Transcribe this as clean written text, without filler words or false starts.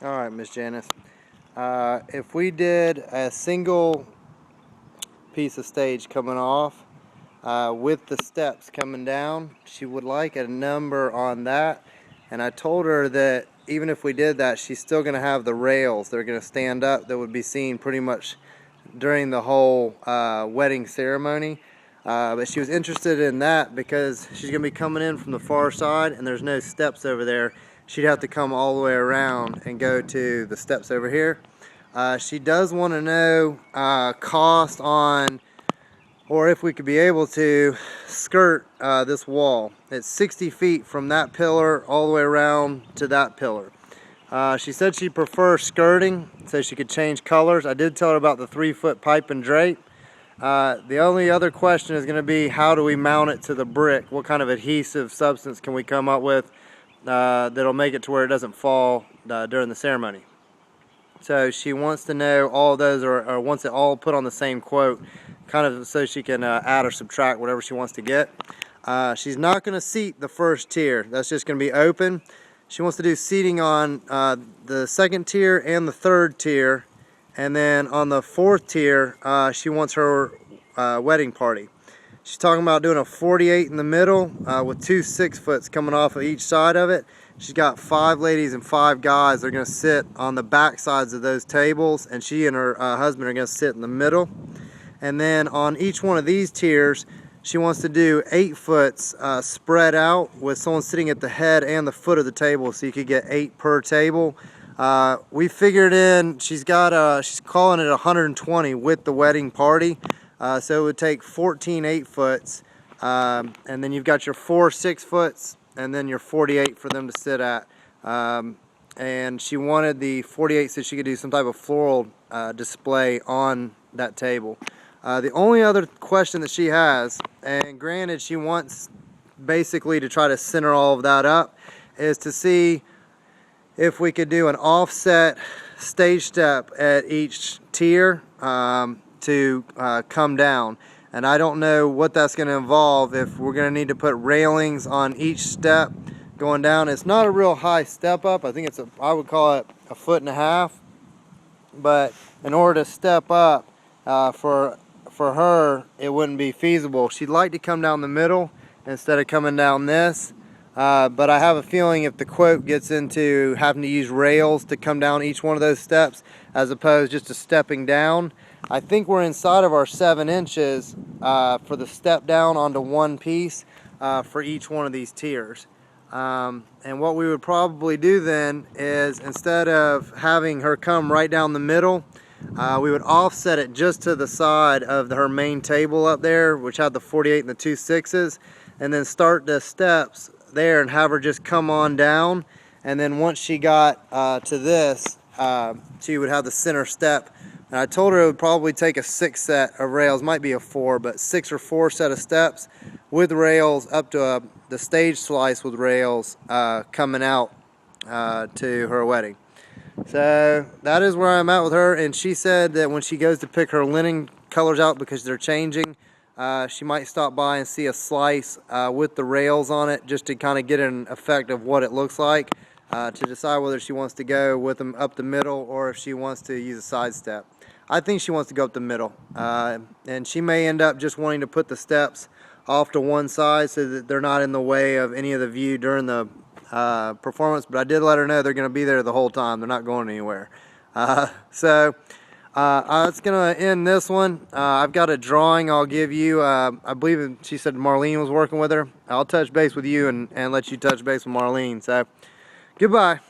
All right, Miss Janice. If we did a single piece of stage coming off with the steps coming down, she would like a number on that. And I told her that even if we did that, she's still going to have the rails. They're going to stand up that would be seen pretty much during the whole wedding ceremony. But she was interested in that because she's going to be coming in from the far side and there's no steps over there. She'd have to come all the way around and go to the steps over here. She does want to know cost on, or if we could be able to skirt this wall. It's 60 feet from that pillar all the way around to that pillar. She said she prefers skirting so she could change colors. I did tell her about the 3-foot pipe and drape. The only other question is going to be, how do we mount it to the brick? What kind of adhesive substance can we come up with that'll make it to where it doesn't fall during the ceremony? So she wants to know all of those, or wants it all put on the same quote, kind of so she can add or subtract whatever she wants to get. She's not going to seat the first tier. That's just going to be open. She wants to do seating on the second tier and the third tier, and then on the fourth tier she wants her wedding party. She's talking about doing a 48 in the middle with 2 6-foots coming off of each side of it. She's got 5 ladies and 5 guys. They're going to sit on the back sides of those tables, and she and her husband are going to sit in the middle. And then on each one of these tiers, she wants to do 8-foots spread out with someone sitting at the head and the foot of the table, so you could get 8 per table. We figured in, she's calling it 120 with the wedding party. So it would take 14 8-foots, and then you've got your 4 6-foots, and then your 48 for them to sit at. And she wanted the 48 so she could do some type of floral display on that table. The only other question that she has, and granted she wants basically to try to center all of that up, is to see if we could do an offset stage step at each tier to come down. And I don't know what that's going to involve, if we're going to need to put railings on each step going down. It's not a real high step up. I think I would call it 1.5 feet. But in order to step up for her, it wouldn't be feasible. She'd like to come down the middle instead of coming down this. But I have a feeling if the quote gets into having to use rails to come down each one of those steps as opposed just to stepping down, I think we're inside of our 7 inches for the step down onto one piece for each one of these tiers. And what we would probably do then is, instead of having her come right down the middle, we would offset it just to the side of her main table up there, which had the 48 and the 2 6s, and then start the steps there and have her just come on down. And then once she got to this, she would have the center step. And I told her it would probably take a 6 set of rails, might be a 4, but 6 or 4 set of steps with rails up to the stage slice with rails coming out to her wedding. So that is where I'm at with her, and she said that when she goes to pick her linen colors out, because they're changing, she might stop by and see a slice with the rails on it, just to kind of get an effect of what it looks like, to decide whether she wants to go with them up the middle or if she wants to use a side step. I think she wants to go up the middle, and she may end up just wanting to put the steps off to one side so that they're not in the way of any of the view during the performance. But I did let her know they're going to be there the whole time. They're not going anywhere. So that's going to end this one. I've got a drawing I'll give you. I believe she said Marlene was working with her. I'll touch base with you and let you touch base with Marlene. So goodbye.